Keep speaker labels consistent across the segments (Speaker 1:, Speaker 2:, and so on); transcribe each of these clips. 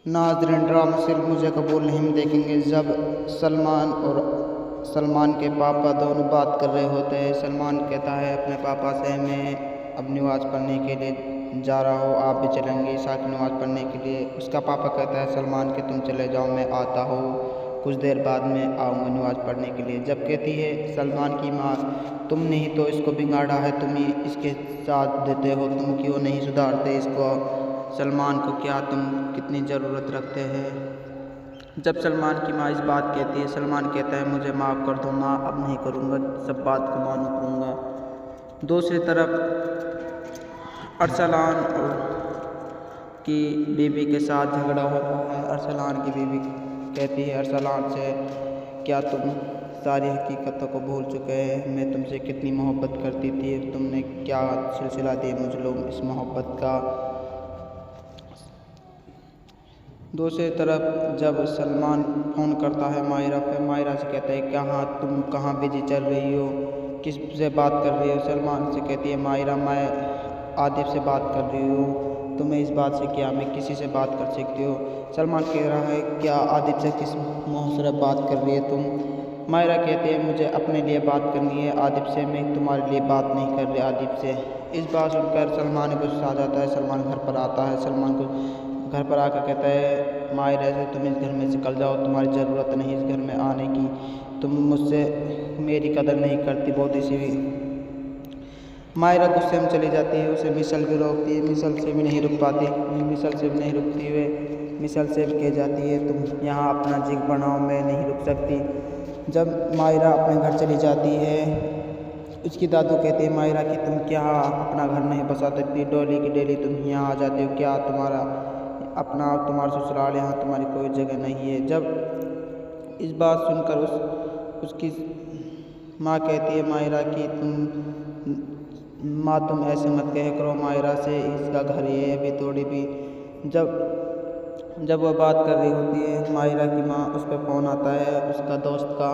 Speaker 1: नाज़रीन, ड्रामा सिर्फ मुझे कबूल नहीं देखेंगे। जब सलमान के पापा दोनों बात कर रहे होते हैं, सलमान कहता है अपने पापा से, मैं अब नमाज़ पढ़ने के लिए जा रहा हूँ, आप भी चलेंगे ईशा की नमाज़ पढ़ने के लिए। उसका पापा कहता है सलमान के, तुम चले जाओ, मैं आता हूँ, कुछ देर बाद में आऊँगा नमाज़ पढ़ने के लिए। जब कहती है सलमान की माँ, तुमने ही तो इसको बिगाड़ा है, तुम ही इसके साथ देते हो, तुम क्यों नहीं सुधारते इसको? सलमान को क्या तुम कितनी ज़रूरत रखते हैं? जब सलमान की माँ इस बात कहती है, सलमान कहता है मुझे माफ़ कर दो माँ, अब नहीं करूँगा, सब बात को मानू करूँगा। दूसरी तरफ अरसलान की बीवी के साथ झगड़ा होता है। अरसलान की बीवी कहती है अरसलान से, क्या तुम सारी हकीकतों को भूल चुके हैं? मैं तुमसे कितनी मोहब्बत करती थी, तुमने क्या सिलसिला दिया मुझे लोग इस मोहब्बत का। दूसरी तरफ जब सलमान फ़ोन करता है मायरा पे, मायरा से कहता है कहाँ तुम कहाँ बिजी चल रही हो, किस से बात कर रही हो? सलमान से कहती है मायरा, मैं आदिब से बात कर रही हूँ, तुम्हें इस बात से क्या मैं किसी से बात कर सकती हो? सलमान कह रहा है क्या आदिब से किस मुँह से बात कर रही है तुम? मायरा कहती है मुझे अपने लिए बात करनी है आदिब से, मैं तुम्हारे लिए बात नहीं कर रही आदिब से। इस बात सुनकर सलमान को गुस्सा आ जाता है। सलमान घर पर आता है, सलमान को घर पर आकर कहता है मायरा से, तुम इस घर में निकल जाओ, तुम्हारी ज़रूरत नहीं इस घर में आने की, तुम मुझसे मेरी कदर नहीं करती, बहुत इसी। मायरा गुस्से में चली जाती है, उसे मिसल भी रोकती है, मिसल से भी नहीं रुक पाती, मिसल से भी नहीं रुकती हुए मिसल से भी कह जाती है तुम यहाँ अपना जिग बनाओ, मैं नहीं रुक सकती। जब मायरा अपने घर चली जाती है, उसकी दादू कहती है मायरा कि तुम क्या अपना घर नहीं बसा सकती, डेली की डेली तुम यहाँ आ जाती हो, क्या तुम्हारा अपना तुम्हारा ससुराल, यहाँ तुम्हारी कोई जगह नहीं है। जब इस बात सुनकर उसकी माँ कहती है मायरा कि तुम ऐसे मत कह करो मायरा से, इसका घर ये है अभी थोड़ी भी। जब वह बात कर रही होती है मायरा की माँ, उस पर फ़ोन आता है उसका दोस्त का,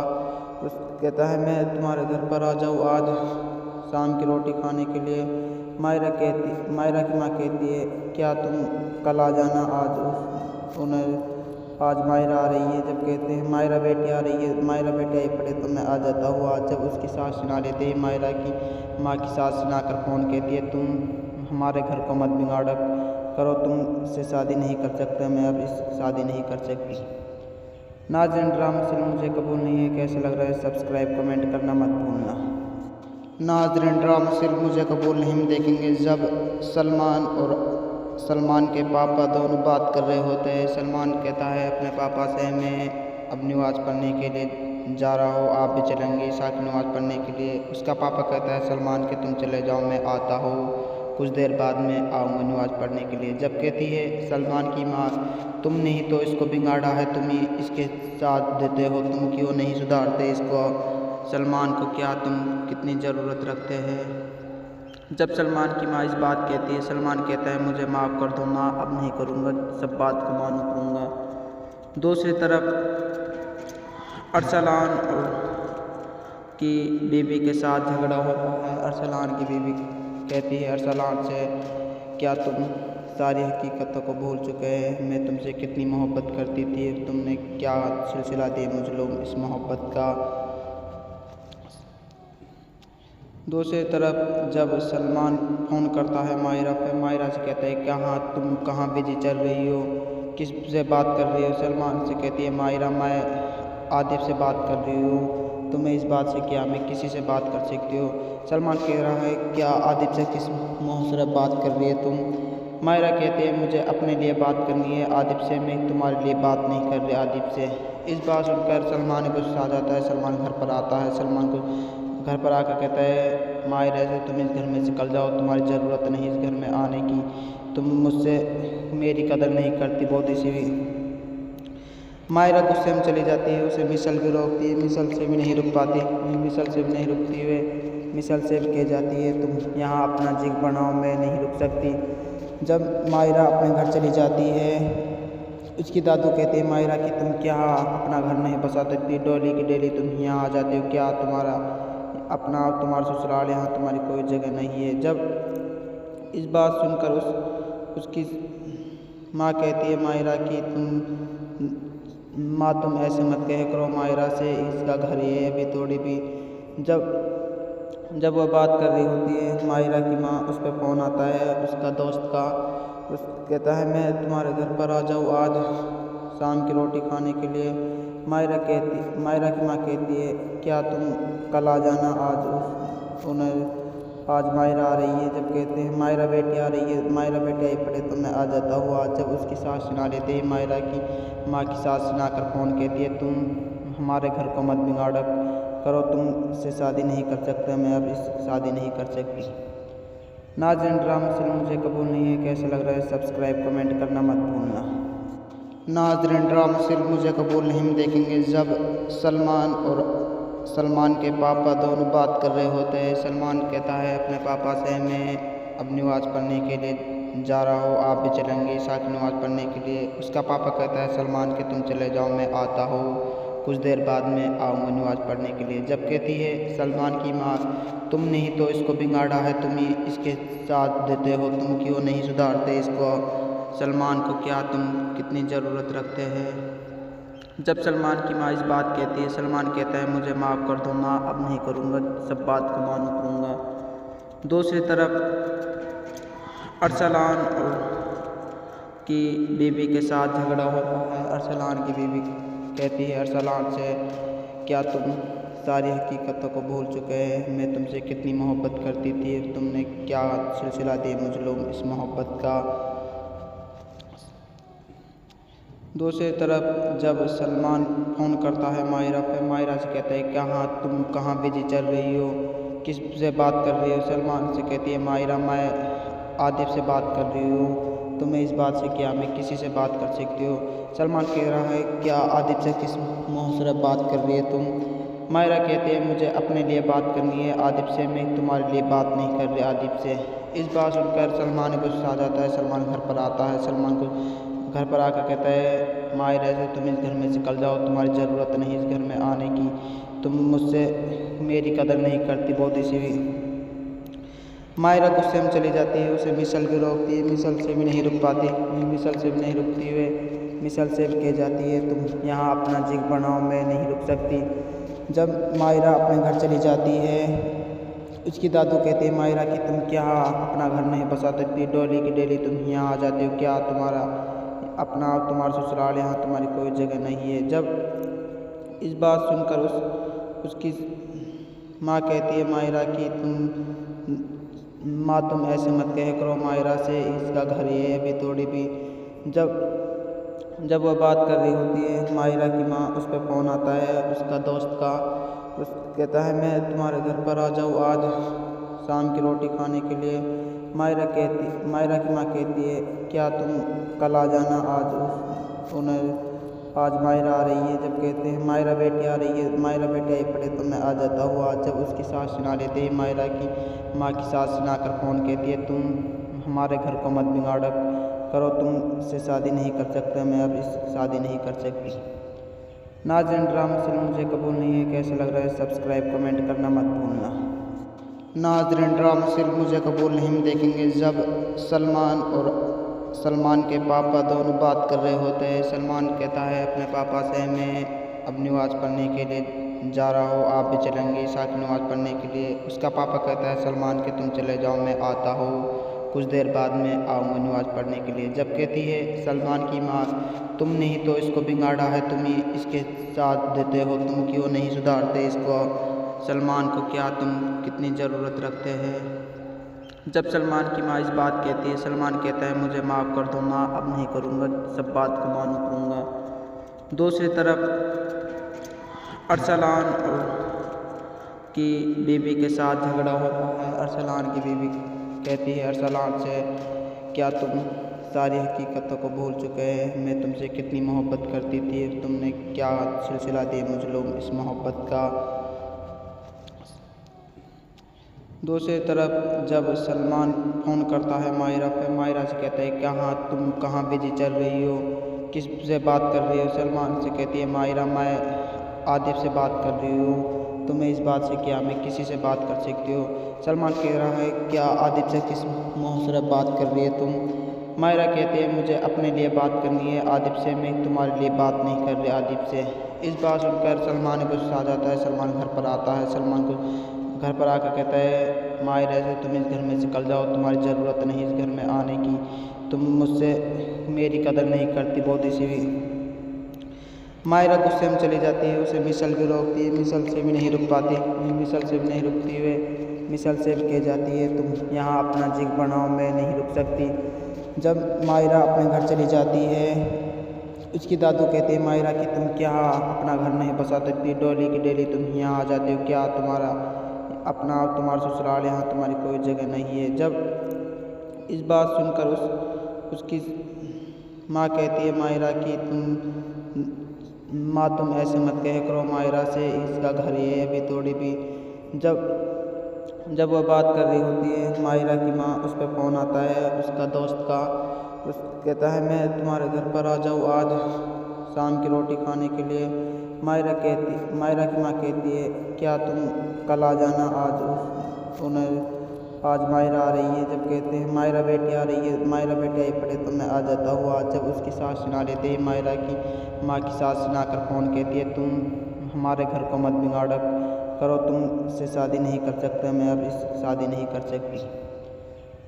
Speaker 1: उस कहता है मैं तुम्हारे घर पर आ जाऊँ आज शाम की रोटी खाने के लिए। मायरा की माँ कहती है क्या तुम कल आ जाना, आज मायरा आ रही है। जब कहते हैं मायरा बेटी आ रही है, मायरा बेटी आई पड़े तो मैं आ जाता हूँ आज। जब उसकी सास सुना लेते हैं, मायरा की माँ की सास सुनाकर फ़ोन कहती है तुम हमारे घर को मत बिगाड़ा करो, तुम इससे शादी नहीं कर सकते, मैं अब इस शादी नहीं कर सकती। नाज़रीन, ड्रामा सिर्फ मुझे कबूल नहीं है, कैसे लग रहा है सब्सक्राइब कमेंट करना मत भूलना। नाज़रीन, ड्रामा सिर्फ मुझे कबूल नहीं देखेंगे। जब सलमान के पापा दोनों बात कर रहे होते हैं, सलमान कहता है अपने पापा से, मैं अब नमाज़ पढ़ने के लिए जा रहा हूँ, आप भी चलेंगे ईशा की नमाज़ पढ़ने के लिए। उसका पापा कहता है सलमान के, तुम चले जाओ, मैं आता हूँ, कुछ देर बाद में आऊँगा नमाज़ पढ़ने के लिए। जब कहती है सलमान की माँ, तुमने ही तो इसको बिगाड़ा है, तुम ही इसके साथ देते हो, तुम क्यों नहीं सुधारते इसको? सलमान को क्या तुम कितनी ज़रूरत रखते हैं? जब सलमान की माँ इस बात कहती है, सलमान कहता है मुझे माफ़ कर दो माँ, अब नहीं करूँगा, सब बात को मानू करूँगा। दूसरी तरफ अरसलान की बीवी के साथ झगड़ा होता है। अरसलान की बीवी कहती है अरसलान से, क्या तुम सारी हकीकतों को भूल चुके हैं? मैं तुमसे कितनी मोहब्बत करती थी, तुमने क्या सिलसिला दिया मुझे लोग इस मोहब्बत का। दूसरी तरफ जब सलमान फ़ोन करता है मायरा पे, मायरा से कहता है कहाँ तुम कहाँ बिजी चल रही हो, किस से बात कर रही हो? सलमान से कहती है मायरा, मैं आदिब से बात कर रही हूँ, तुम्हें इस बात से क्या मैं किसी से बात कर सकती हो? सलमान कह रहा है क्या आदिब से किस मुँह से बात कर रही है तुम? मायरा कहती है मुझे अपने लिए बात करनी है आदिब से, मैं तुम्हारे लिए बात नहीं कर रही आदिब से। इस बात सुनकर सलमान को गुस्सा आ जाता है। सलमान घर पर आता है, सलमान को घर पर आकर कहता है मायरा से, तुम इस घर में निकल जाओ, तुम्हारी ज़रूरत नहीं इस घर में आने की, तुम मुझसे मेरी कदर नहीं करती, बहुत इसी। मायरा गुस्से में चली जाती है, उसे मिसल भी रोकती है, मिसल से भी नहीं रुक पाती, मिसल से भी नहीं रुकती हुए मिसल से भी कह जाती है तुम यहाँ अपना जिग बनाओ, मैं नहीं रुक सकती। जब मायरा अपने घर चली जाती है, उसकी दादू कहती है मायरा कि तुम क्या अपना घर नहीं बसा सकती, डेली की डेली तुम यहाँ आ जाती हो, क्या तुम्हारा ससुराल, यहाँ तुम्हारी कोई जगह नहीं है। जब इस बात सुनकर उसकी माँ कहती है मायरा कि तुम ऐसे मत कह करो मायरा से, इसका घर ये है अभी थोड़ी भी। जब वह बात कर रही होती है मायरा की माँ, उस पर फ़ोन आता है उसका दोस्त का। उस कहता है मैं तुम्हारे घर पर आ जाऊँ आज शाम की रोटी खाने के लिए। मायरा की माँ कहती है क्या तुम कल आ जाना, आज मायरा आ रही है। जब कहते हैं मायरा बेटी आ रही है, मायरा बेटी आई पड़े तो मैं आ जाता हूँ आज। जब उसकी सास सुना लेते ही मायरा की माँ की सास सुनाकर फ़ोन कहती है तुम हमारे घर को मत बिगाड़ा करो, तुमसे शादी नहीं कर सकता, मैं अब इस शादी नहीं कर सकती। नाज़रीन, ड्रामा से मुझे कबूल नहीं है, कैसा लग रहा है सब्सक्राइब कमेंट करना मत भूलना। नाज़रीन, ड्रामा से मुझे कबूल नहीं, हम देखेंगे जब सलमान और सलमान के पापा दोनों बात कर रहे होते हैं। सलमान कहता है अपने पापा से मैं अब नमाज़ पढ़ने के लिए जा रहा हूँ, आप भी चलेंगे ईशा की नमाज़ पढ़ने के लिए। उसका पापा कहता है सलमान के तुम चले जाओ, मैं आता हूँ कुछ देर बाद में आऊँगा नमाज़ पढ़ने के लिए। जब कहती है सलमान की माँ तुमने ही तो इसको बिगाड़ा है, तुम ही इसके साथ देते हो, तुम क्यों नहीं सुधारते इसको, सलमान को क्या तुम कितनी ज़रूरत रखते हैं। जब सलमान की माँ इस बात कहती है, सलमान कहता है मुझे माफ़ कर दो माँ, अब नहीं करूँगा, सब बात को मानू करूँगा। दूसरी तरफ अरसलान की बीवी के साथ झगड़ा होता है। अरसलान की बीवी कहती है अरसलान से क्या तुम सारी हकीकतों को भूल चुके हैं, मैं तुमसे कितनी मोहब्बत करती थी, तुमने क्या सिलसिला दिया मुझे लोग इस मोहब्बत का। दूसरी तरफ जब सलमान फ़ोन करता है मायरा पे, मायरा से कहता है कहाँ तुम कहाँ बिजी चल रही हो, किस से बात कर रही हो। सलमान से कहती है मायरा मैं आदिब से बात कर रही हूँ, तुम्हें इस बात से क्या मैं किसी से बात कर सकती हो। सलमान कह रहा है क्या आदिब से किस मुँह से बात कर रही है तुम। मायरा कहती है मुझे अपने लिए बात करनी है आदिब से, मैं तुम्हारे लिए बात नहीं कर रही आदिब से। इस बात सुनकर सलमान को गुस्सा आ जाता है। सलमान घर पर आता है, सलमान को घर पर आकर कहता है मायरा से तुम इस घर में से निकल जाओ, तुम्हारी ज़रूरत नहीं इस घर में आने की, तुम मुझसे मेरी कदर नहीं करती बहुत ही सी। मायरा गुस्से में चली जाती है, उसे मिसल भी रोकती है, मिसल से भी नहीं रुक पाती, मिसल से भी नहीं रुकती हुए मिसल से भी कह जाती है तुम यहाँ अपना जिग बनाओ, मैं नहीं रुक सकती। जब मायरा अपने घर चली जाती है, उसकी दादू कहती है मायरा कि तुम क्या अपना घर नहीं बसा सकती, डेली की डेली तुम यहाँ आ जाते हो, क्या तुम्हारा तुम्हारा ससुराल, यहाँ तुम्हारी कोई जगह नहीं है। जब इस बात सुनकर उसकी माँ कहती है मायरा कि तुम ऐसे मत कह करो मायरा से, इसका घर ये है अभी थोड़ी भी। जब वह बात कर रही होती है मायरा की माँ, उस पर फ़ोन आता है उसका दोस्त का। उस कहता है मैं तुम्हारे घर पर आ जाऊँ आज शाम की रोटी खाने के लिए। मायरा की माँ कहती है क्या तुम कल आ जाना, आज मायरा आ रही है। जब कहते हैं मायरा बेटी आ रही है, मायरा बेटी आई पड़े तो मैं आ जाता हूँ आज। जब उसकी सास सुना लेते ही मायरा की माँ की सास सुनाकर फ़ोन कहती है तुम हमारे घर को मत बिगाड़ा करो, तुमसे शादी नहीं कर सकता, मैं अब इस शादी नहीं कर सकती। नाज़रीन, ड्रामा से मुझे कबूल नहीं है, कैसा लग रहा है सब्सक्राइब कमेंट करना मत भूलना। नाज़रीन, ड्रामा से मुझे कबूल नहीं, हम देखेंगे जब सलमान और सलमान के पापा दोनों बात कर रहे होते हैं। सलमान कहता है अपने पापा से मैं अब नमाज़ पढ़ने के लिए जा रहा हूँ, आप भी चलेंगे ईशा की नमाज़ पढ़ने के लिए। उसका पापा कहता है सलमान के तुम चले जाओ, मैं आता हूँ कुछ देर बाद में आऊँगा नमाज़ पढ़ने के लिए। जब कहती है सलमान की माँ तुमने ही तो इसको बिगाड़ा है, तुम ही इसके साथ देते हो, तुम क्यों नहीं सुधारते इसको, सलमान को क्या तुम कितनी ज़रूरत रखते हैं। जब सलमान की माँ इस बात कहती है, सलमान कहता है मुझे माफ़ कर दो माँ, अब नहीं करूँगा, सब बात को मानू करूँगा। दूसरी तरफ अरसलान की बीवी के साथ झगड़ा होता है। अरसलान की बीवी कहती है अरसलान से क्या तुम सारी हकीकतों को भूल चुके हैं, मैं तुमसे कितनी मोहब्बत करती थी, तुमने क्या सिलसिला दिया मुझे लोग इस मोहब्बत का। दूसरी तरफ जब सलमान फ़ोन करता है मायरा पे, मायरा से कहता है तुम कहाँ बिजी चल रही हो, किस से बात कर रही हो। सलमान से कहती है मायरा मैं आदिब से बात कर रही हूँ, तुम्हें इस बात से क्या मैं किसी से बात कर सकती हो। सलमान कह रहा है क्या आदिब से किस मुँह से बात कर रही है तुम। मायरा कहती है मुझे अपने लिए बात करनी है आदिब से, मैं तुम्हारे लिए बात नहीं कर रही आदिब से। इस बात सुनकर सलमान को गुस्सा आ जाता है। सलमान घर पर आता है। सलमान को घर पर आकर कहता है मायरा से तुम इस घर में से निकल जाओ, तुम्हारी ज़रूरत नहीं इस घर में आने की, तुम मुझसे मेरी कदर नहीं करती। बहुत ही सी मायरा गुस्से में चली जाती है। उसे मिसल भी रोकती है, मिसल से भी नहीं रुक पाती, मिसल से भी नहीं रुकती हुए मिसल से भी कह जाती है तुम यहाँ अपना जिग बनाओ, मैं नहीं रुक सकती। जब मायरा अपने घर चली जाती है उसकी दादू कहती है मायरा कि तुम क्या अपना घर नहीं बसा सकती, डेली की डेली तुम यहाँ आ जाती हो, क्या तुम्हारा अपना तुम्हारा ससुराल, यहाँ तुम्हारी कोई जगह नहीं है। जब इस बात सुनकर उसकी माँ कहती है मायरा कि तुम ऐसे मत कह करो मायरा से, इसका घर ये है अभी थोड़ी भी। जब वह बात कर रही होती है मायरा की माँ, उस पर फ़ोन आता है उसका दोस्त का। उस कहता है मैं तुम्हारे घर पर आ जाऊँ आज शाम की रोटी खाने के लिए। मायरा की माँ कहती है क्या तुम कल आ जाना, आज मायरा आ रही है। जब कहते हैं मायरा बेटी आ रही है, मायरा बेटी आई पड़े तो मैं आ जाता हूँ आज। जब उसकी सास सुना लेते हैं मायरा की माँ की सास सुनाकर फ़ोन कहती है तुम हमारे घर को मत बिगाड़ा करो, तुमसे शादी नहीं कर सकता, मैं अब इस शादी नहीं कर सकती।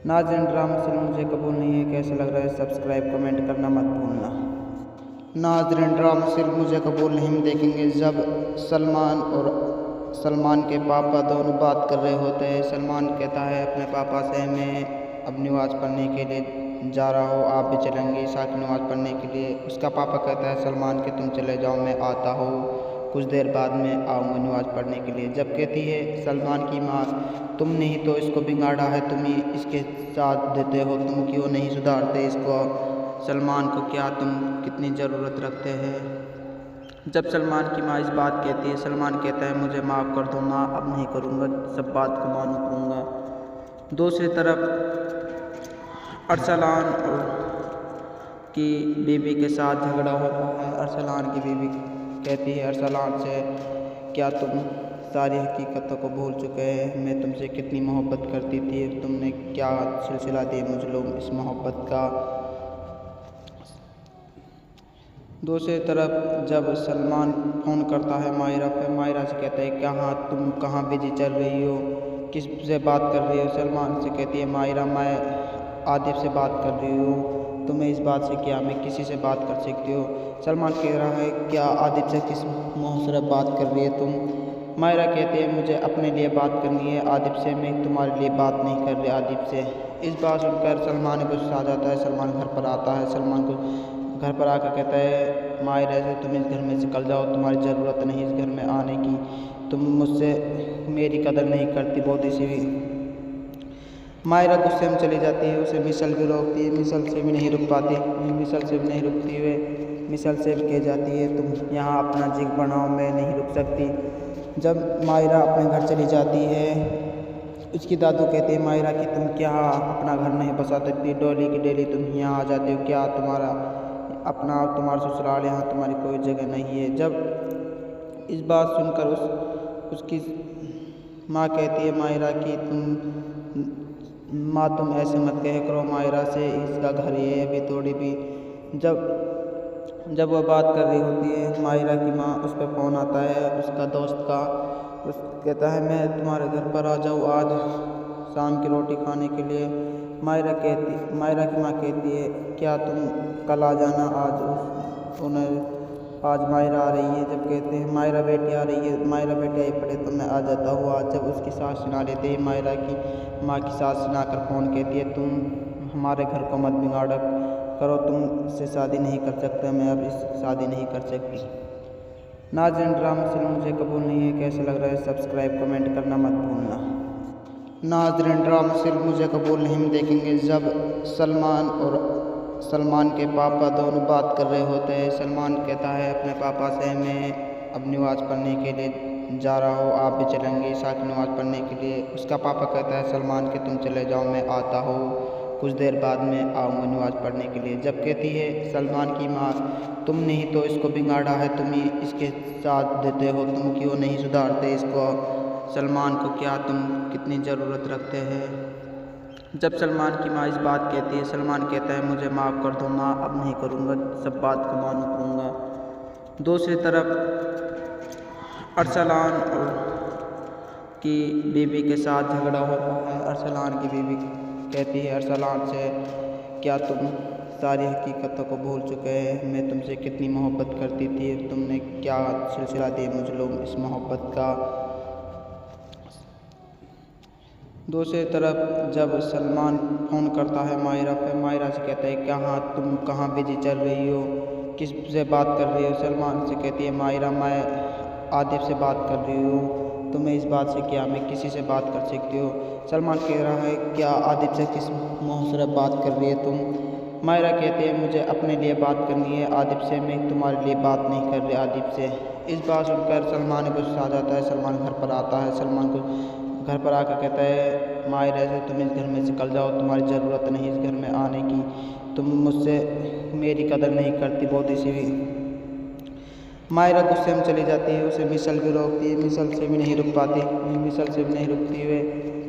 Speaker 1: नाज़रीन ड्रामा फिल्म मुझे कबूल नहीं है, कैसा लग रहा है सब्सक्राइब कमेंट करना मत भूलना। नाज़रीन ड्रामा फिल्म मुझे कबूल नहीं हम देखेंगे जब सलमान और सलमान के पापा दोनों बात कर रहे होते हैं। सलमान कहता है अपने पापा से मैं अब नमाज़ पढ़ने के लिए जा रहा हूँ, आप भी चलेंगे ईशा की नमाज़ पढ़ने के लिए। उसका पापा कहता है सलमान कि तुम चले जाओ, मैं आता हूँ कुछ देर बाद में आऊँगा नमाज़ पढ़ने के लिए। जब कहती है सलमान की माँ तुमने ही तो इसको बिगाड़ा है, तुम ही इसके साथ देते हो, तुम क्यों नहीं सुधारते इसको, सलमान को क्या तुम कितनी ज़रूरत रखते हैं। जब सलमान की माँ इस बात कहती है सलमान कहता है मुझे माफ़ कर दो माँ, अब नहीं करूँगा, सब बात को मानू करूँगा। दूसरी तरफ अरसलान की बीवी के साथ झगड़ा होता है। अरसलान की बीवी कहती है अरसलान से क्या तुम सारी हकीकतों को भूल चुके हैं, मैं तुमसे कितनी मोहब्बत करती थी, तुमने क्या सिलसिला दिया मुझे लोग इस मोहब्बत का। दूसरी तरफ जब सलमान फ़ोन करता है मायरा पे, मायरा से कहता है तुम कहाँ बिजी चल रही हो, किस से बात कर रही हो। सलमान से कहती है मायरा मैं आदिब से बात कर रही हूँ, तुम्हें इस बात से क्या मैं किसी से बात कर सकती हो। सलमान कह रहा है क्या आदिब से किस मुँह बात कर रही है तुम। मायरा कहती है मुझे अपने लिए बात करनी है आदिब से, मैं तुम्हारे लिए बात नहीं कर रही आदिब से। इस बात सुनकर सलमान को गुस्सा आ जाता है। सलमान घर पर आता है। सलमान को घर पर आकर कहता है मायरा से तुम इस घर में से निकल जाओ, तुम्हारी ज़रूरत नहीं इस घर में आने की, तुम मुझसे मेरी कदर नहीं करती। बहुत ही सी मायरा गुस्से में चली जाती है। उसे मिसल भी रोकती है, मिसल से भी नहीं रुक पाती, मिसल से भी नहीं रुकती हुए मिसल से भी कह जाती है तुम यहाँ अपना जिग बनाओ, मैं नहीं रुक सकती। जब मायरा अपने घर चली जाती है उसकी दादू कहती है मायरा कि तुम क्या अपना घर नहीं बसा सकती, डेली की डेली तुम यहाँ आ जाती हो, क्या तुम्हारा ससुराल, यहाँ तुम्हारी कोई जगह नहीं है। जब इस बात सुनकर उसकी माँ कहती है मायरा कि तुम ऐसे मत कह करो मायरा से, इसका घर ये है अभी थोड़ी भी। जब वह बात कर रही होती है मायरा की माँ, उस पर फ़ोन आता है उसका दोस्त का। उस कहता है मैं तुम्हारे घर पर आ जाऊँ आज शाम की रोटी खाने के लिए। मायरा की माँ कहती है क्या तुम कल आ जाना, आज मायरा आ रही है। जब कहते हैं मायरा बेटी आ रही है, मायरा बेटी आई पड़े तो मैं आ जाता हूँ आज। जब उसकी सास सुना लेते हैं मायरा की माँ की सास सुनाकर फ़ोन कहती है तुम हमारे घर को मत बिगाड़ा करो, तुमसे शादी नहीं कर सकता, मैं अब इस शादी नहीं कर सकती। नाज़रीन ड्रामा फिल्म मुझे कबूल नहीं है, कैसा लग रहा है सब्सक्राइब कमेंट करना मत भूलना। नाज़रीन ड्रामा फिल्म मुझे कबूल नहीं हम देखेंगे जब सलमान और सलमान के पापा दोनों बात कर रहे होते हैं। सलमान कहता है अपने पापा से मैं अब नमाज़ पढ़ने के लिए जा रहा हूँ, आप भी चलेंगे ईशा की नमाज़ पढ़ने के लिए। उसका पापा कहता है सलमान कि तुम चले जाओ, मैं आता हूँ कुछ देर बाद में आऊँगा नमाज़ पढ़ने के लिए। जब कहती है सलमान की माँ तुमने ही तो इसको बिगाड़ा है, तुम ही इसके साथ देते हो, तुम क्यों नहीं सुधारते इसको, सलमान को क्या तुम कितनी ज़रूरत रखते हैं। जब सलमान की माँ इस बात कहती है, सलमान कहता है मुझे माफ़ कर दो माँ, अब नहीं करूँगा, सब बात को मानू करूँगा। दूसरी तरफ अरसलान की बीवी के साथ झगड़ा होता है। अरसलान की बीवी कहती है अरसलान से, क्या तुम सारी हकीकतों को भूल चुके हैं? मैं तुमसे कितनी मोहब्बत करती थी, तुमने क्या सिलसिला दिया मुझे लोग इस मोहब्बत का। दूसरी तरफ जब सलमान फ़ोन करता है मायरा पे, मायरा से कहता है कहाँ तुम कहाँ बिजी चल रही हो, किस से बात कर रही हो? सलमान से कहती है मायरा मैं आदिब से बात कर रही हूँ, तुम्हें इस बात से क्या मैं किसी से बात कर सकती हो? सलमान कह रहा है क्या आदिब से किस मुँह से बात कर रही है तुम? मायरा कहती है मुझे अपने लिए बात करनी है आदिब से, मैं तुम्हारे लिए बात नहीं कर रही आदिब से। इस बात सुनकर सलमान को गुस्सा आ जाता है। सलमान घर पर आता है। सलमान को घर पर आकर कहता है मायरा से तुम इस घर में से निकल जाओ, तुम्हारी ज़रूरत नहीं इस घर में आने की, तुम मुझसे मेरी कदर नहीं करती बहुत सी भी। मायरा गुस्से में चली जाती है, उसे मिसल भी रोकती है, मिसल से भी नहीं रुक पाती, मिसल से भी नहीं रुकती हुए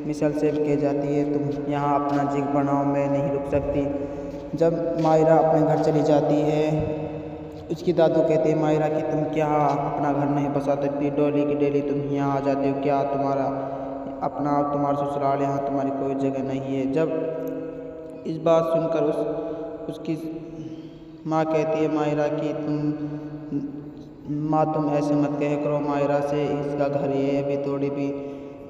Speaker 1: मिसल से भी कह जाती है तुम यहाँ अपना जिग बनाओ, मैं नहीं रुक सकती। जब मायरा अपने घर चली जाती है, उसकी दादू कहते हैं मायरा कि तुम क्या अपना घर नहीं बसा सकती, डेली की डेली तुम यहाँ आ जाते हो, क्या तुम्हारा अपना तुम्हारा ससुराल, यहाँ तुम्हारी कोई जगह नहीं है। जब इस बात सुनकर उसकी माँ कहती है मायरा कि तुम ऐसे मत कह करो मायरा से, इसका घर ये है अभी थोड़ी भी।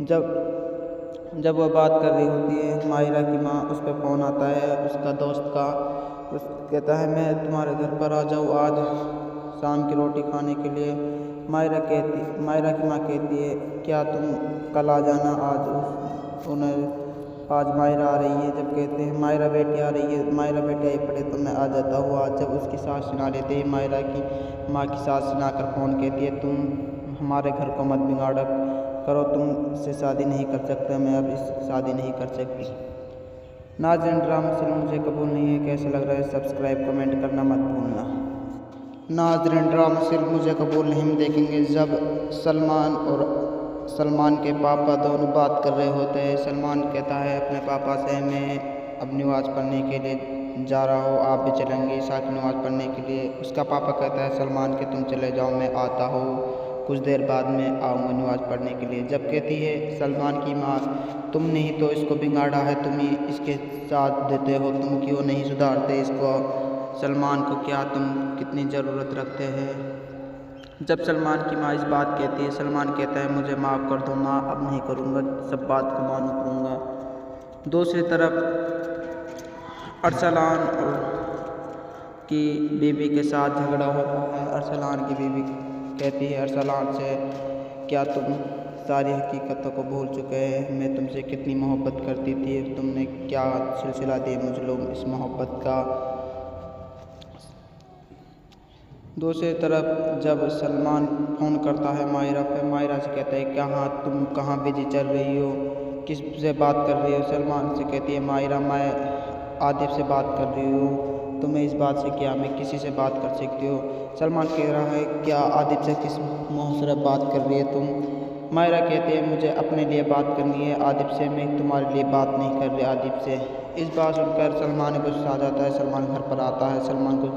Speaker 1: जब वह बात कर रही होती है मायरा की माँ, उस पर फ़ोन आता है उसका दोस्त का। उस कहता है मैं तुम्हारे घर पर आ जाऊँ आज शाम की रोटी खाने के लिए। मायरा की माँ कहती है क्या तुम कल आ जाना, आज मायरा आ रही है। जब कहते हैं मायरा बेटी आ रही है, मायरा बेटी आई पड़े तो मैं आ जाता हूँ आज। जब उसकी सास सुना लेते हैं, मायरा की माँ की सास सुना कर फ़ोन कहती है तुम हमारे घर को मत बिगाड़ा करो, तुमसे शादी नहीं कर सकता, मैं अब इस शादी नहीं कर सकती। नाज़रीन ड्रामा से मुझे कबूल नहीं है, कैसा लग रहा है सब्सक्राइब कमेंट करना मत भूलना। नाज़रीन ड्रामा से मुझे कबूल नहीं, हम देखेंगे जब सलमान और सलमान के पापा दोनों बात कर रहे होते हैं। सलमान कहता है अपने पापा से मैं अब नमाज़ पढ़ने के लिए जा रहा हूँ, आप भी चलेंगे ईशा की नमाज़ पढ़ने के लिए? उसका पापा कहता है सलमान के तुम चले जाओ, मैं आता हूँ कुछ देर बाद में आऊँगा नमाज़ पढ़ने के लिए। जब कहती है सलमान की माँ तुमने ही तो इसको बिगाड़ा है, तुम ही इसके साथ देते हो, तुम क्यों नहीं सुधारते इसको? सलमान को क्या तुम कितनी ज़रूरत रखते हैं? जब सलमान की माँ इस बात कहती है, सलमान कहता है मुझे माफ़ कर दो माँ, अब नहीं करूँगा, सब बात को मानू करूँगा। दूसरी तरफ अरसलान की बीवी के साथ झगड़ा होता है। अरसलान की बीवी कहती है अरसलान से क्या तुम सारी हकीकतों को भूल चुके हैं? मैं तुमसे कितनी मोहब्बत करती थी, तुमने क्या सिलसिला दिया मुझे लोग इस मोहब्बत का। दूसरी तरफ जब सलमान फ़ोन करता है मायरा पे, मायरा से कहता है तुम कहाँ बिजी चल रही हो, किस से बात कर रही हो? सलमान से कहती है मायरा मैं आदिब से बात कर रही हूँ, तुम्हें इस बात से क्या मैं किसी से बात कर सकती हो? सलमान कह रहा है क्या आदिब से किस मुँह से बात कर रही है तुम? मायरा कहती है मुझे अपने लिए बात करनी है आदिब से, मैं तुम्हारे लिए बात नहीं कर रही आदिब से। इस बात सुनकर सलमान को गुस्सा आ जाता है। सलमान घर पर आता है। सलमान को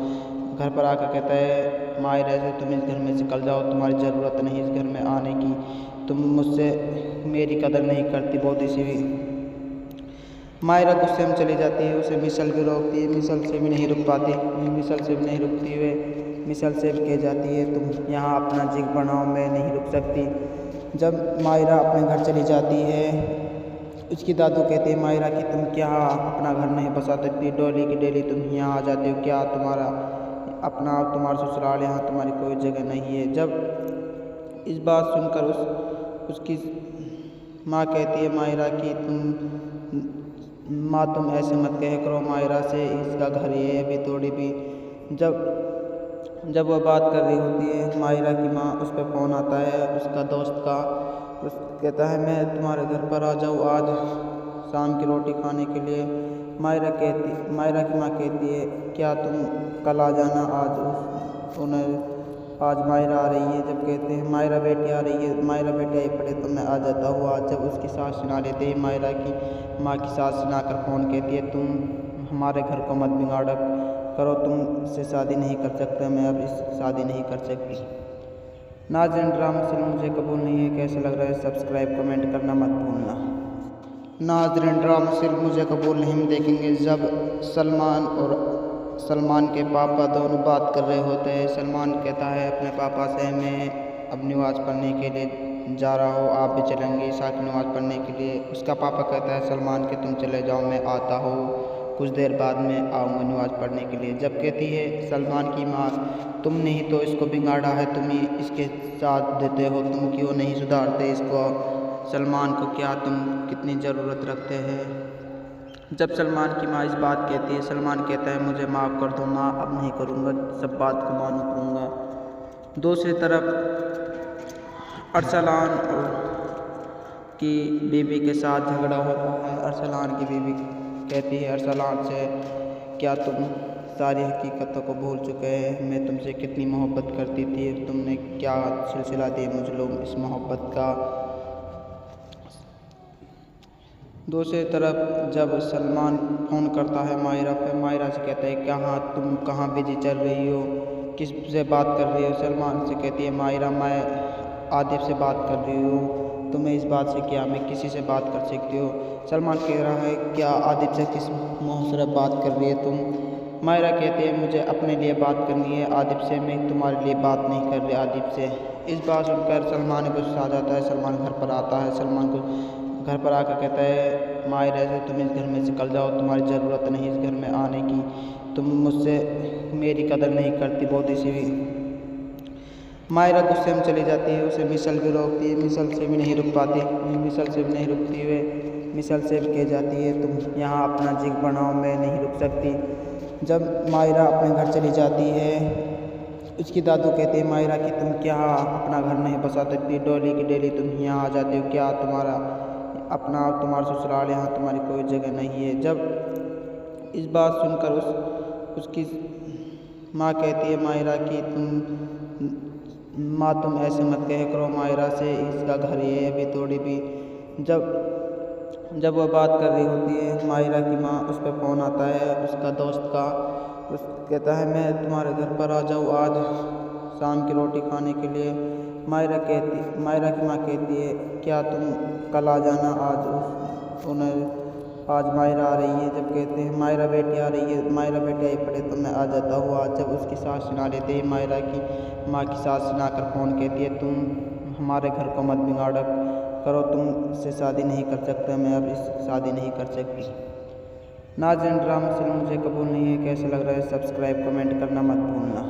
Speaker 1: घर पर आकर कहता है मायरा से तुम इस घर में से निकल जाओ, तुम्हारी ज़रूरत नहीं इस घर में आने की, तुम मुझसे मेरी कदर नहीं करती बहुत सी भी। मायरा गुस्से में चली जाती है, उसे मिसल भी रोकती है, मिसल से भी नहीं रुक पाती, मिसल से भी नहीं रुकती हुए मिसल से भी कह जाती है तुम यहाँ अपना जिग बनाओ, मैं नहीं रुक सकती। जब मायरा अपने घर चली जाती है, उसकी दादू कहते हैं मायरा कि तुम क्या अपना घर नहीं बसा सकती, डेली की डेली तुम यहाँ आ जाते हो, क्या तुम्हारा ससुराल, यहाँ तुम्हारी कोई जगह नहीं है। जब इस बात सुनकर उसकी माँ कहती है मायरा कि तुम ऐसे मत कह करो मायरा से, इसका घर ये है अभी थोड़ी भी। जब वह बात कर रही होती है मायरा की माँ, उस पर फ़ोन आता है उसका दोस्त का। उस कहता है मैं तुम्हारे घर पर आ जाऊँ आज शाम की रोटी खाने के लिए। मायरा की माँ कहती है क्या तुम कल आ जाना, आज आज मायरा आ रही है। जब कहते हैं मायरा बेटी आ रही है, मायरा बेटी आई पड़े तो मैं आ जाता हूँ आज। जब उसकी सास सुना लेते हैं, मायरा की माँ की सास सुना कर फ़ोन कहती है, तुम हमारे घर को मत बिगाड़ा करो, तुमसे शादी नहीं कर सकता, मैं अब इस शादी नहीं कर सकती। नाज़रीन, ड्रामा फिल्म मुझे कबूल नहीं है, कैसा लग रहा है सब्सक्राइब कमेंट करना मत भूलना। नाज़रीन, ड्रामा फिल्म मुझे कबूल नहीं हम देखेंगे जब सलमान और सलमान के पापा दोनों बात कर रहे होते हैं। सलमान कहता है अपने पापा से, मैं अब नमाज़ पढ़ने के लिए जा रहा हूँ, आप भी चलेंगे ईशा की नमाज़ पढ़ने के लिए। उसका पापा कहता है सलमान के तुम चले जाओ, मैं आता हूँ, कुछ देर बाद में आऊँगा नमाज़ पढ़ने के लिए। जब कहती है सलमान की माँ, तुमने ही तो इसको बिगाड़ा है, तुम ही इसके साथ देते हो, तुम क्यों नहीं सुधारते इसको, सलमान को क्या तुम कितनी ज़रूरत रखते हैं। जब सलमान की माँ इस बात कहती है, सलमान कहता है मुझे माफ़ कर दो माँ, अब नहीं करूँगा, सब बात को मानू करूँगा। दूसरी तरफ अरसलान की बीवी के साथ झगड़ा होता है। अरसलान की बीवी कहती है अरसलान से, क्या तुम सारी हकीकतों को भूल चुके हैं, मैं तुमसे कितनी मोहब्बत करती थी, तुमने क्या सिलसिला दिया मुझे लोग इस मोहब्बत का। दूसरी तरफ जब सलमान फ़ोन करता है मायरा पे, मायरा से कहता है कहाँ तुम कहाँ बिजी चल रही हो, किस से बात कर रही हो। सलमान से कहती है मायरा मैं आदिब से बात कर रही हूँ, तुम्हें इस बात से क्या मैं किसी से बात कर सकती हो। सलमान कह रहा है क्या आदिब से किस मुँह से बात कर रही है तुम। मायरा कहती है मुझे अपने लिए बात करनी है आदिब से, मैं तुम्हारे लिए बात नहीं कर रही आदिब से। इस बात सुनकर सलमान को गुस्सा आ जाता है। सलमान घर पर आता है, सलमान को घर पर आकर कहता है मायरा से तुम इस घर में निकल जाओ, तुम्हारी ज़रूरत नहीं इस घर में आने की, तुम मुझसे मेरी कदर नहीं करती, बहुत ही सी। मायरा गुस्से में चली जाती है, उसे मिसल भी रोकती है, मिसल से भी नहीं रुक पाती, मिसल से भी नहीं रुकती हुए मिसल से भी कह जाती है तुम यहाँ अपना जिग बनाओ, मैं नहीं रुक सकती। जब मायरा अपने घर चली जाती है, उसकी दादू कहती है मायरा कि तुम क्या अपना घर नहीं बसा सकती, डेली की डेली तुम यहाँ आ जाती हो, क्या तुम्हारा अपना तुम्हारा ससुराल, यहाँ तुम्हारी कोई जगह नहीं है। जब इस बात सुनकर उसकी माँ कहती है मायरा कि तुम ऐसे मत कह करो मायरा से, इसका घर ये है अभी थोड़ी भी। जब वह बात कर रही होती है मायरा की माँ, उस पर फ़ोन आता है उसका दोस्त का, उस कहता है मैं तुम्हारे घर पर आ जाऊँ आज शाम की रोटी खाने के लिए। मायरा की माँ कहती है क्या तुम कल आ जाना, आज मायरा आ रही है। जब कहते हैं मायरा बेटी आ रही है, मायरा बेटी आई पड़े तो मैं आ जाता हूँ आज। जब उसकी सास सुना लेते हैं, मायरा की माँ की सास सुना कर फ़ोन कहती है तुम हमारे घर को मत बिगाड़ा करो, तुमसे शादी नहीं कर सकता, मैं अब इस शादी नहीं कर सकती। नाज़रीन, ड्रामा फिल्म मुझे कबूल नहीं है, कैसा लग रहा है सब्सक्राइब कमेंट करना मत भूलना।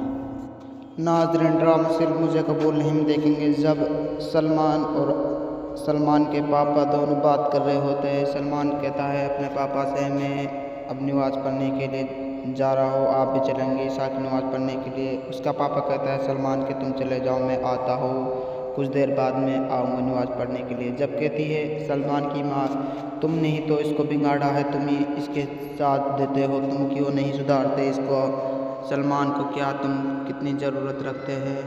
Speaker 1: नाज़रीन, ड्रामा फिल्म मुझे कबूल नहीं हम देखेंगे जब सलमान और सलमान के पापा दोनों बात कर रहे होते हैं। सलमान कहता है अपने पापा से, मैं अब नमाज़ पढ़ने के लिए जा रहा हूँ, आप भी चलेंगे ईशा की नमाज़ पढ़ने के लिए। उसका पापा कहता है सलमान के तुम चले जाओ, मैं आता हूँ, कुछ देर बाद में आऊँगा नमाज़ पढ़ने के लिए। जब कहती है सलमान की माँ, तुमने ही तो इसको बिगाड़ा है, तुम ही इसके साथ देते हो, तुम क्यों नहीं सुधारते इसको, सलमान को क्या तुम कितनी ज़रूरत रखते हैं।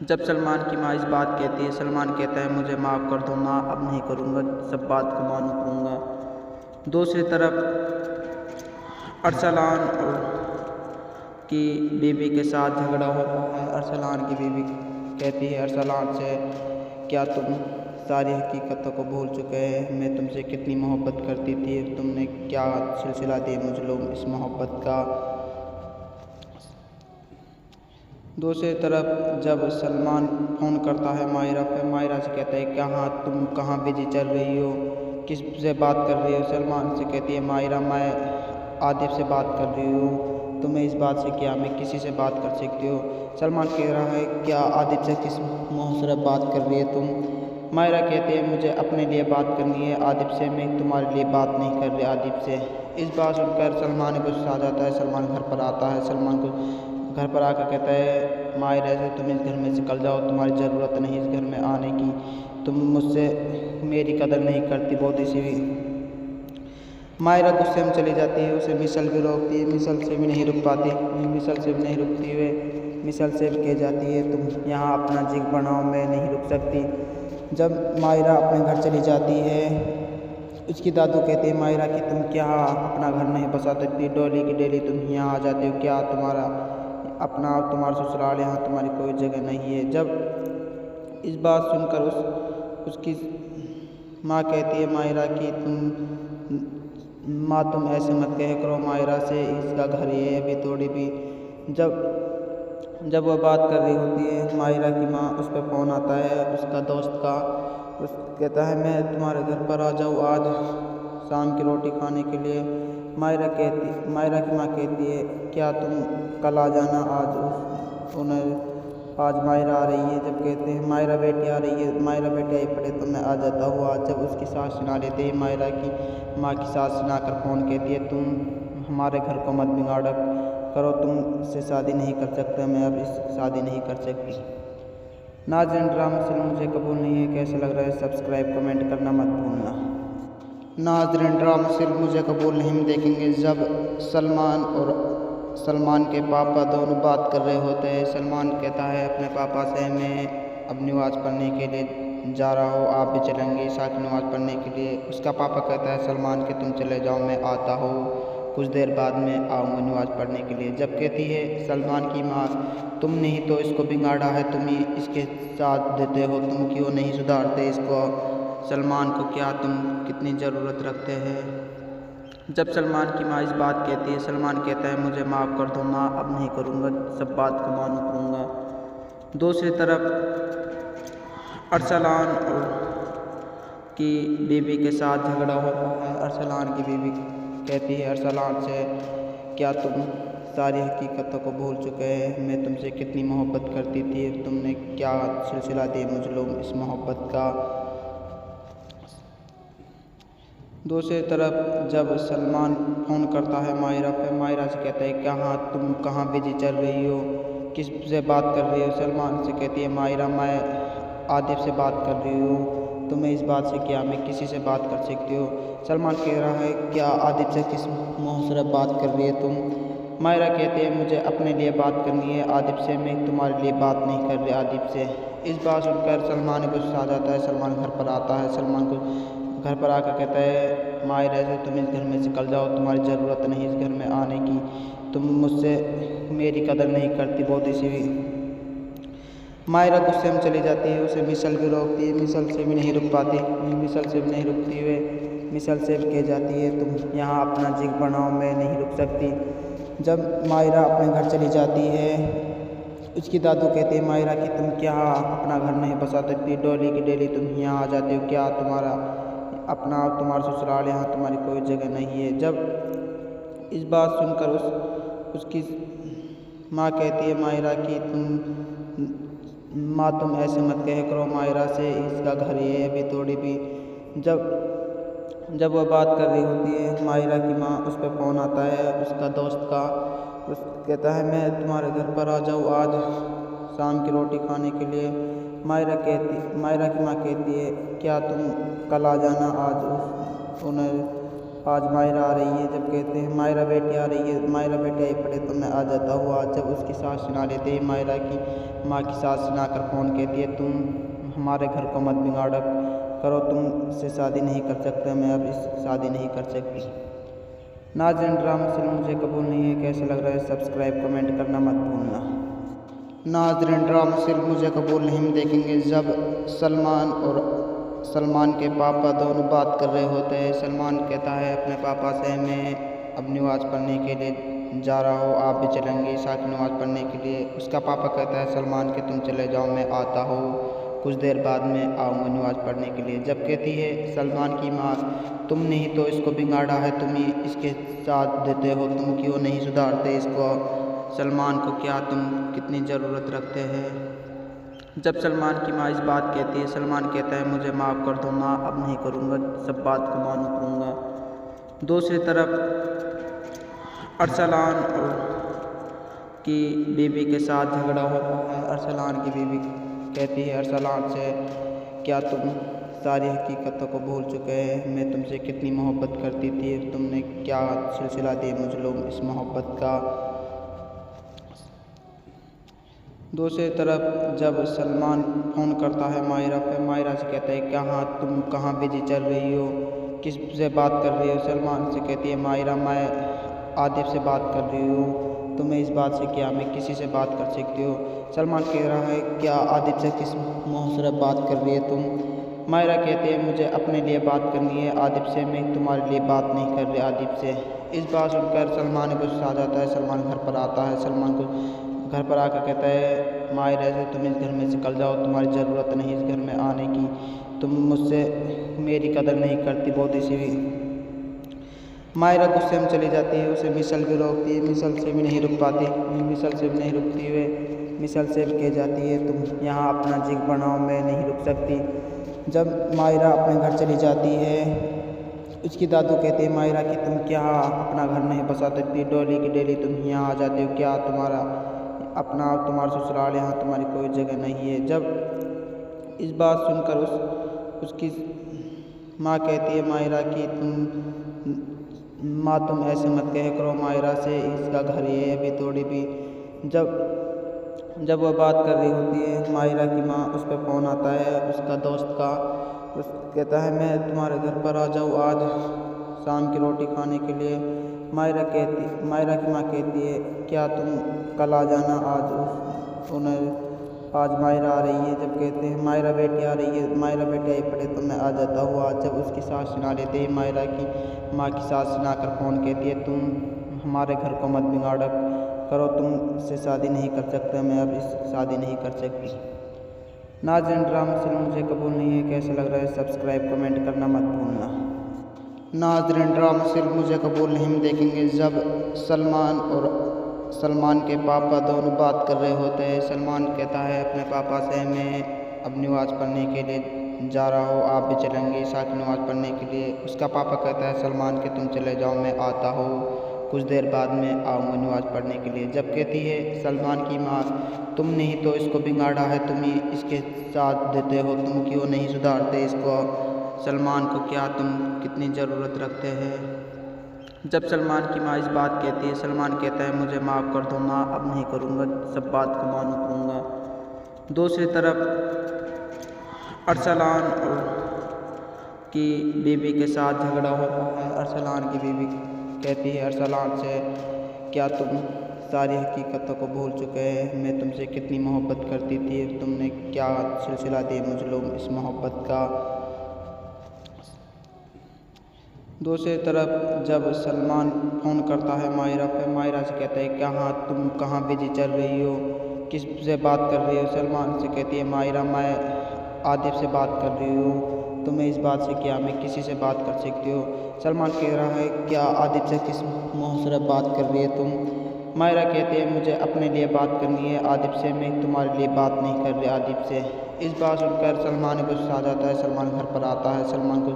Speaker 1: जब सलमान की माँ इस बात कहती है, सलमान कहता है मुझे माफ़ कर दो माँ, अब नहीं करूँगा, सब बात को मानू करूँगा। दूसरी तरफ अरसलान की बीवी के साथ झगड़ा होता है। अरसलान की बीवी कहती है अरसलान से, क्या तुम सारी हकीकतों को भूल चुके हैं, मैं तुमसे कितनी मोहब्बत करती थी, तुमने क्या सिलसिला दिया मुझे लोग इस मोहब्बत का। दूसरी तरफ जब सलमान फ़ोन करता है मायरा पे, मायरा से कहता है कहाँ तुम कहाँ बिजी चल रही हो, किस से बात कर रही हो। सलमान से कहती है मायरा मैं आदिब से बात कर रही हूँ, तुम्हें इस बात से क्या मैं किसी से बात कर सकती हो। सलमान कह रहा है क्या आदिब से किस मुँह से बात कर रही है तुम। मायरा कहती है मुझे अपने लिए बात करनी है आदिब से, मैं तुम्हारे लिए बात नहीं कर रही आदिब से। इस बात सुनकर सलमान को गुस्सा आ जाता है। सलमान घर पर आता है, सलमान को घर पर आकर कहता है मायरा से तुम इस घर में निकल जाओ, तुम्हारी ज़रूरत नहीं इस घर में आने की, तुम मुझसे मेरी कदर नहीं करती, बहुत ही सी। मायरा गुस्से में चली जाती है, उसे मिसल भी रोकती है, मिसल से भी नहीं रुक पाती, मिसल से भी नहीं रुकती हुए मिसल सेव की जाती है, तुम यहाँ अपना जिग बनाओ, मैं नहीं रुक सकती। जब मायरा अपने घर चली जाती है, उसकी दादू कहती है मायरा कि तुम क्या अपना घर नहीं बसा सकती, डेली की डेली तुम यहाँ आ जाती हो, क्या तुम्हारा अपना तुम्हारा ससुराल, यहाँ तुम्हारी कोई जगह नहीं है। जब इस बात सुनकर उसकी माँ कहती है मायरा कि तुम ऐसे मत कह करो मायरा से, इसका घर ये है अभी थोड़ी भी। जब वह बात कर रही होती है मायरा की माँ, उस पर फ़ोन आता है उसका दोस्त का। उस कहता है मैं तुम्हारे घर पर आ जाऊँ आज शाम की रोटी खाने के लिए। मायरा की माँ कहती है क्या तुम कल आ जाना, आज मायरा आ रही है। जब कहते हैं मायरा बेटी आ रही है, मायरा बेटी आई पड़े तो मैं आ जाता हूँ आज। जब उसकी सास सुना लेते हैं, मायरा की माँ की सास सुना कर फ़ोन कहती है तुम हमारे घर को मत बिगाड़ करो, तुमसे शादी नहीं कर सकते, मैं अब इस शादी नहीं कर सकती। नाज़रीन, ड्रामा फिल्म मुझे कबूल नहीं है, कैसा लग रहा है सब्सक्राइब कमेंट करना मत भूलना। नाज़रीन, ड्रामा फिल्म मुझे कबूल नहीं हम देखेंगे जब सलमान और सलमान के पापा दोनों बात कर रहे होते हैं। सलमान कहता है अपने पापा से मैं अब नमाज़ पढ़ने के लिए जा रहा हूँ, आप भी चलेंगे ईशा की नमाज़ पढ़ने के लिए। उसका पापा कहता है सलमान कि तुम चले जाओ, मैं आता हूँ कुछ देर बाद में आऊँगा नमाज़ पढ़ने के लिए। जब कहती है सलमान की माँ तुमने ही तो इसको बिगाड़ा है, तुम ही इसके साथ देते हो, तुम क्यों नहीं सुधारते इसको, सलमान को क्या तुम कितनी ज़रूरत रखते हैं। जब सलमान की माँ इस बात कहती है, सलमान कहता है मुझे माफ़ कर दो माँ, अब नहीं करूँगा, सब बात को मानू करूँगा। दूसरी तरफ अरसलान की बीवी के साथ झगड़ा होता है। अरसलान की बीवी कहती है अरसलान से क्या तुम सारी हकीकतों को भूल चुके हैं, मैं तुमसे कितनी मोहब्बत करती थी, तुमने क्या सिलसिला दिया मुझे लोग इस मोहब्बत का। दूसरी तरफ जब सलमान फ़ोन करता है मायरा पे, मायरा से कहता है तुम कहाँ बिजी चल रही हो, किस से बात कर रही हो। सलमान से कहती है मायरा मैं आदिब से बात कर रही हूँ, तुम्हें इस बात से क्या मैं किसी से बात कर सकती हो। सलमान कह रहा है क्या आदिब से किस मुँह से बात कर रही है तुम। मायरा कहती है मुझे अपने लिए बात करनी है आदिब से, मैं तुम्हारे लिए बात नहीं कर रही आदिब से। इस बात सुनकर सलमान को गुस्सा आ जाता है। सलमान घर पर आता है, सलमान को घर पर आकर कहता है मायरा से तुम इस घर में से निकल जाओ, तुम्हारी ज़रूरत नहीं इस घर में आने की, तुम मुझसे मेरी कदर नहीं करती बहुत इसी भी। मायरा गुस्से में चली जाती है, उसे मिसल भी रोकती है, मिसल से भी नहीं रुक पाती, मिसल से भी नहीं रुकती हुए मिसल से भी कह जाती है तुम यहाँ अपना जिग बनाओ, मैं नहीं रुक सकती। जब मायरा अपने घर चली जाती है, उसकी दादू कहती है मायरा कि तुम क्या अपना घर नहीं बसा सकती, डेली की डेली तुम यहाँ आ जाती हो, क्या तुम्हारा ससुराल, यहाँ तुम्हारी कोई जगह नहीं है। जब इस बात सुनकर उसकी माँ कहती है मायरा कि तुम ऐसे मत कह करो मायरा से, इसका घर ये है अभी थोड़ी भी। जब वह बात कर रही होती है मायरा की माँ, उस पर फ़ोन आता है उसका दोस्त का। उस कहता है मैं तुम्हारे घर पर आ जाऊँ आज शाम की रोटी खाने के लिए। मायरा की माँ कहती है क्या तुम कल आ जाना, आज मायरा आ रही है। जब कहते हैं मायरा बेटी आ रही है, मायरा बेटी आई पड़े तो मैं आ जाता हूँ आज। जब उसकी सास सुना लेते हैं, मायरा की माँ की सास सुना कर फ़ोन कहती है तुम हमारे घर को मत बिगाड़ करो, तुमसे शादी नहीं कर सकते, मैं अब इस शादी नहीं कर सकती। नाज़रीन, ड्रामा फिल्म मुझे कबूल नहीं है, कैसा लग रहा है सब्सक्राइब कमेंट करना मत भूलना। नाज़रीन, ड्रामा फिल्म मुझे कबूल नहीं हम देखेंगे जब सलमान और सलमान के पापा दोनों बात कर रहे होते हैं। सलमान कहता है अपने पापा से मैं अब नमाज़ पढ़ने के लिए जा रहा हूँ, आप भी चलेंगे ईशा की नमाज़ पढ़ने के लिए। उसका पापा कहता है सलमान कि तुम चले जाओ, मैं आता हूँ कुछ देर बाद में आऊँगा नमाज़ पढ़ने के लिए। जब कहती है सलमान की माँ तुमने ही तो इसको बिगाड़ा है, तुम ही इसके साथ देते हो, तुम क्यों नहीं सुधारते इसको, सलमान को क्या तुम कितनी ज़रूरत रखते हैं। जब सलमान की माँ इस बात कहती है, सलमान कहता है मुझे माफ़ कर दो माँ, अब नहीं करूँगा, सब बात को मानू करूँगा। दूसरी तरफ अरसलान की बीवी के साथ झगड़ा होता है। अरसलान की बीवी कहती है अरसलान से क्या तुम सारी हकीकतों को भूल चुके हैं, मैं तुमसे कितनी मोहब्बत करती थी, तुमने क्या सिलसिला दिया मुझे लोग इस मोहब्बत का। दूसरी तरफ जब सलमान फ़ोन करता है मायरा पे, मायरा से कहता है कहाँ तुम कहाँ बिजी चल रही हो, किस से बात कर रही हो। सलमान से कहती है मायरा मैं आदिब से बात कर रही हूँ, तुम्हें इस बात से क्या मैं किसी से बात कर सकती हो। सलमान कह रहा है क्या आदिब से किस मुँह से बात कर रही है तुम। मायरा कहती है मुझे अपने लिए बात करनी है आदिब से, मैं तुम्हारे लिए बात नहीं कर रही आदिब से। इस बात सुनकर सलमान को गुस्सा आ जाता है। सलमान घर पर आता है। सलमान को घर पर आकर कहता है मायरा से तुम इस घर में से निकल जाओ, तुम्हारी ज़रूरत नहीं इस घर में आने की, तुम मुझसे मेरी कदर नहीं करती बहुत ही सी। मायरा गुस्से में चली जाती है। उसे मिसल भी रोकती है, मिसल से भी नहीं रुक पाती, मिसल से भी नहीं रुकती हुए मिसल से भी कह जाती है तुम यहाँ अपना जिग बनाओ, मैं नहीं रुक सकती। जब मायरा अपने घर चली जाती है, उसकी दादू कहती है मायरा कि तुम क्या अपना घर नहीं बसा सकती, डेली की डेली तुम यहाँ आ जाते हो, क्या तुम्हारा अपना तुम्हारा ससुराल, यहाँ तुम्हारी कोई जगह नहीं है। जब इस बात सुनकर उसकी माँ कहती है मायरा कि तुम ऐसे मत कह करो मायरा से, इसका घर ये है अभी थोड़ी भी। जब वह बात कर रही होती है मायरा की माँ, उस पर फ़ोन आता है उसका दोस्त का। उस कहता है मैं तुम्हारे घर पर आ जाऊँ आज शाम की रोटी खाने के लिए। मायरा की माँ कहती है क्या तुम कल आ जाना, आज मायरा आ रही है। जब कहते हैं मायरा बेटी आ रही है, मायरा बेटी आई पड़े तो मैं आ जाता हूँ आज। जब उसकी सास सुना लेते हैं, मायरा की माँ की सास सुना कर फ़ोन कहती है तुम हमारे घर को मत बिगाड़ा करो, तुमसे शादी नहीं कर सकता, मैं अब इस शादी नहीं कर सकती। नाज़रीन ड्रामा सीरियल मुझे कबूल नहीं है, कैसा लग रहा है सब्सक्राइब कमेंट करना मत भूलना। नाज़रीन ड्रामा सीरियल मुझे कबूल नहीं हम देखेंगे जब सलमान और सलमान के पापा दोनों बात कर रहे होते हैं। सलमान कहता है अपने पापा से मैं अब नमाज़ पढ़ने के लिए जा रहा हूँ, आप भी चलेंगे ईशा की नमाज़ पढ़ने के लिए। उसका पापा कहता है सलमान कि तुम चले जाओ, मैं आता हूँ कुछ देर बाद में आऊँगा नमाज़ पढ़ने के लिए। जब कहती है सलमान की माँ तुमने ही तो इसको बिगाड़ा है, तुम ही इसके साथ देते हो, तुम क्यों नहीं सुधारते इसको, सलमान को क्या तुम कितनी ज़रूरत रखते हैं। जब सलमान की माँ इस बात कहती है, सलमान कहता है मुझे माफ़ कर दो माँ, अब नहीं करूँगा, सब बात को मानू करूँगा। दूसरी तरफ अरसलान की बीवी के साथ झगड़ा होता है। अरसलान की बीवी कहती है अरसलान से क्या तुम सारी हकीकतों को भूल चुके हैं, मैं तुमसे कितनी मोहब्बत करती थी, तुमने क्या सिलसिला दिया मुझे लोग इस मोहब्बत का। दूसरी तरफ जब सलमान फ़ोन करता है मायरा पे, मायरा से कहता है कहाँ तुम कहाँ बिजी चल रही हो, किस से बात कर रही हो। सलमान से कहती है मायरा मैं आदिब से बात कर रही हूँ, तुम्हें इस बात से क्या मैं किसी से बात कर सकती हो। सलमान कह रहा है क्या आदिब से किस मुँह से बात कर रही है तुम। मायरा कहती है मुझे अपने लिए बात करनी है आदिब से, मैं तुम्हारे लिए बात नहीं कर रही आदिब से। इस बात सुनकर सलमान को गुस्सा आ जाता है। सलमान घर पर आता है। सलमान को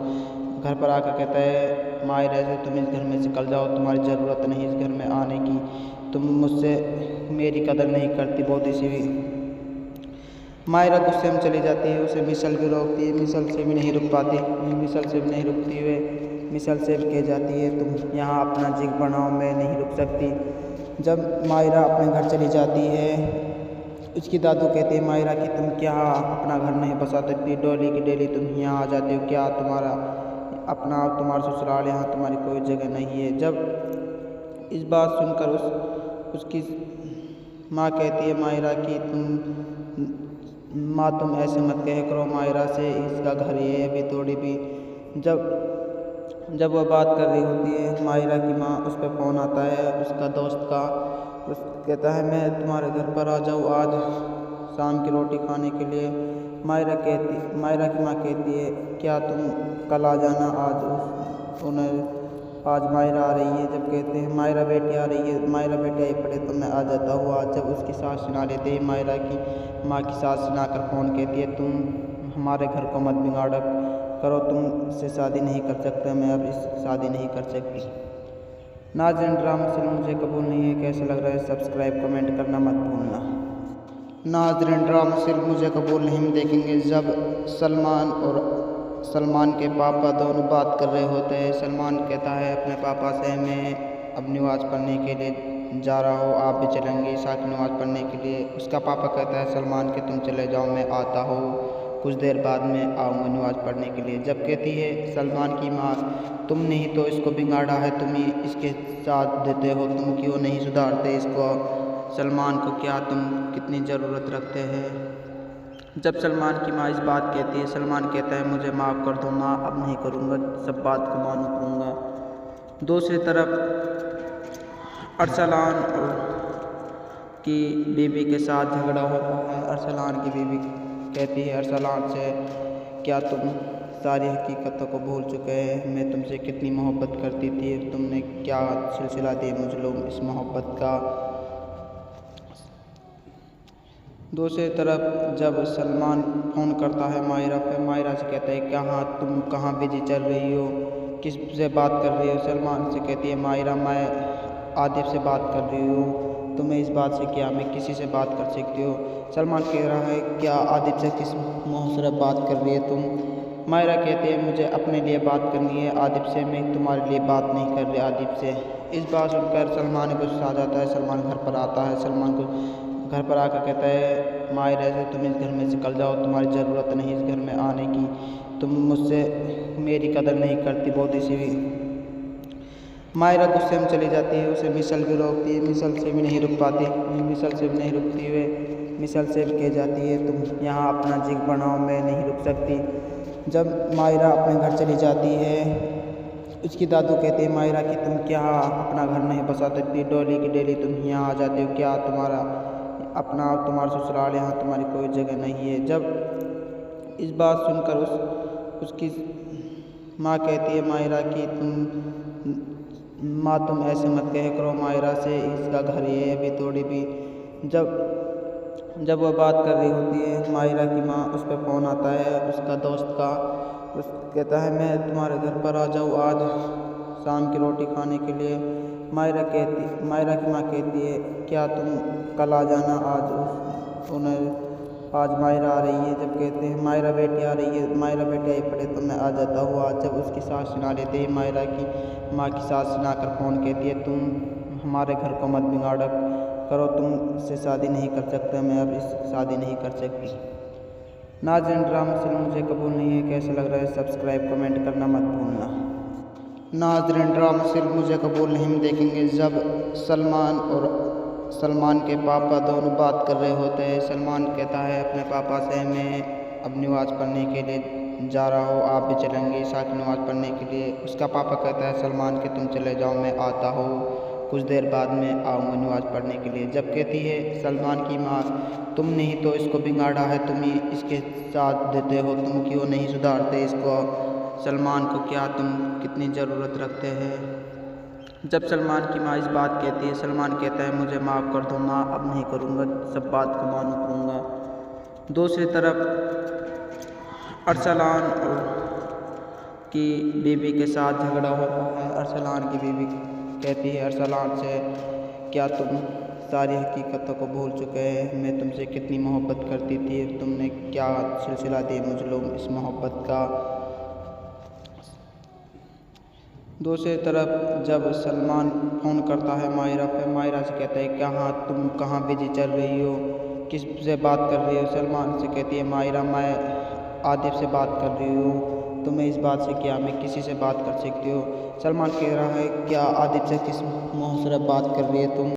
Speaker 1: घर पर आकर कहता है मायरा से तुम इस घर में से निकल जाओ, तुम्हारी ज़रूरत नहीं इस घर में आने की, तुम मुझसे मेरी कदर नहीं करती बहुत ही सी। मायरा गुस्से में चली जाती है। उसे मिसल भी रोकती है, मिसल से भी नहीं रुक पाती, मिसल से भी नहीं रुकती हुए मिसल से भी कह जाती है तुम यहाँ अपना जिग बनाओ, मैं नहीं रुक सकती। जब मायरा अपने घर चली जाती है, उसकी दादू कहती है मायरा कि तुम क्या अपना घर नहीं बसा सकती, डेली की डेली तुम यहाँ आ जाते हो, क्या तुम्हारा तुम्हारा ससुराल, यहाँ तुम्हारी कोई जगह नहीं है। जब इस बात सुनकर उसकी माँ कहती है मायरा कि तुम ऐसे मत कह करो मायरा से, इसका घर ये है अभी थोड़ी भी। जब वह बात कर रही होती है मायरा की माँ, उस पर फ़ोन आता है उसका दोस्त का। उस कहता है मैं तुम्हारे घर पर आ जाऊँ आज शाम की रोटी खाने के लिए। मायरा की माँ कहती है क्या तुम कल आ जाना, आज मायरा आ रही है। जब कहते हैं मायरा बेटी आ रही है, मायरा बेटी आई पड़े तो मैं आ जाता हूँ आज। जब उसकी सास सुना लेते हैं, मायरा की माँ की सास सुना कर फ़ोन कहती है तुम हमारे घर को मत बिगाड़ा करो, तुमसे शादी नहीं कर सकता, मैं अब इस शादी नहीं कर सकती। नाज़रीन ड्रामा सीरियल मुझे कबूल नहीं है, कैसा लग रहा है सब्सक्राइब कमेंट करना मत भूलना। नाज़रीन ड्रामा सीरियल मुझे कबूल नहीं हम देखेंगे जब सलमान और सलमान के पापा दोनों बात कर रहे होते हैं। सलमान कहता है अपने पापा से मैं अब नमाज़ पढ़ने के लिए जा रहा हो, आप भी चलेंगी ईशा की नमाज़ पढ़ने के लिए। उसका पापा कहता है सलमान कि तुम चले जाओ, मैं आता हूँ, कुछ देर बाद में आऊँगा नमाज़ पढ़ने के लिए। जब कहती है सलमान की माँ, तुमने ही तो इसको बिगाड़ा है, तुम ही इसके साथ देते हो, तुम क्यों नहीं सुधारते इसको? सलमान को क्या तुम कितनी ज़रूरत रखते हैं? जब सलमान की माँ इस बात कहती है, सलमान कहता है मुझे माफ़ कर दो माँ, अब नहीं करूँगा, सब बात को मानू करूँगा। दूसरी तरफ अरसलान की बीवी के साथ झगड़ा होता है। अरसलान की बीवी कहती है अरसलान से, क्या तुम सारी हकीकतों को भूल चुके हैं? मैं तुमसे कितनी मोहब्बत करती थी, तुमने क्या सिलसिला दिया मुझे लोग इस मोहब्बत का। दूसरी तरफ जब सलमान फ़ोन करता है मायरा पे, मायरा से कहता है कहाँ तुम कहाँ बिजी चल रही हो, किस से बात कर रही हो? सलमान से कहती है मायरा मैं आदिब से बात कर रही हूँ, तुम्हें इस बात से क्या, मैं किसी से बात कर सकती हो? सलमान कह रहा है क्या आदिब से किस मुँह से बात कर रही है तुम? मायरा कहती है मुझे अपने लिए बात करनी है आदिब से, मैं तुम्हारे लिए बात नहीं कर रही आदिब से। इस बात सुनकर सलमान को गुस्सा आ जाता है। सलमान घर पर आता है, सलमान को घर पर आकर कहता है मायरा से तुम इस घर में निकल जाओ, तुम्हारी ज़रूरत नहीं इस घर में आने की, तुम मुझसे मेरी कदर नहीं करती, बहुत सी हुई। मायरा गुस्से में चली जाती है, उसे मिसल भी रोकती है, मिसल से भी नहीं रुक पाती, मिसल से भी नहीं रुकती हुए मिसल से भी कह जाती है तुम यहाँ अपना जिग बनाओ, मैं नहीं रुक सकती। जब मायरा अपने घर चली जाती है, उसकी दादू कहती है मायरा कि तुम क्या अपना घर नहीं बसा सकती, डेली की डेली तुम यहाँ आ जाते हो, क्या तुम्हारा अपना तुम्हारा ससुराल, यहाँ तुम्हारी कोई जगह नहीं है। जब इस बात सुनकर उसकी माँ कहती है मायरा कि तुम ऐसे मत कह करो मायरा से, इसका घर ये है अभी थोड़ी भी। जब वह बात कर रही होती है मायरा की माँ, उस पर फ़ोन आता है उसका दोस्त का, उस कहता है मैं तुम्हारे घर पर आ जाऊँ आज शाम की रोटी खाने के लिए। मायरा की माँ कहती है क्या तुम कल आ जाना, आज मायरा आ रही है। जब कहते हैं मायरा बेटी आ रही है, मायरा बेटी आई पड़े तो मैं आ जाता हूँ आज। जब उसकी सास सुना लेते हैं, मायरा की माँ की सास सुनाकर फ़ोन कहती है तुम हमारे घर को मत बिगाड़ा करो, तुमसे शादी नहीं कर सकता, मैं अब इस शादी नहीं कर सकती। नाज़रीन ड्रामा से मुझे कबूल नहीं है, कैसा लग रहा है सब्सक्राइब कमेंट करना मत भूलना। नाज़रीन ड्रामा सिर्फ मुझे कबूल नहीं, हम देखेंगे जब सलमान और सलमान के पापा दोनों बात कर रहे होते हैं। सलमान कहता है अपने पापा से मैं अब नमाज़ पढ़ने के लिए जा रहा हूँ, आप भी चलेंगे ईशा की नमाज़ पढ़ने के लिए। उसका पापा कहता है सलमान कि तुम चले जाओ, मैं आता हूँ, कुछ देर बाद में आऊँगा नमाज़ पढ़ने के लिए। जब कहती है सलमान की माँ, तुमने ही तो इसको बिगाड़ा है, तुम ही इसके साथ देते हो, तुम क्यों नहीं सुधारते इसको? सलमान को क्या तुम कितनी ज़रूरत रखते हैं? जब सलमान की माँ इस बात कहती है, सलमान कहता है मुझे माफ़ कर दो माँ, अब नहीं करूँगा, सब बात को मानू करूँगा। दूसरी तरफ अरसलान की बीवी के साथ झगड़ा होता है। अरसलान की बीवी कहती है अरसलान से, क्या तुम सारी हकीकतों को भूल चुके हैं? मैं तुमसे कितनी मोहब्बत करती थी, तुमने क्या सिलसिला दिया मुझे लोग इस मोहब्बत का। दूसरी तरफ जब सलमान फ़ोन करता है मायरा पे, मायरा से कहता है कहाँ तुम कहाँ बिजी चल रही हो, किस से बात कर रही हो? सलमान से कहती है मायरा मैं आदिब से बात कर रही हूँ, तुम्हें इस बात से क्या, मैं किसी से बात कर सकती हो? सलमान कह रहा है क्या आदिब से किस मुँह से बात कर रही है तुम?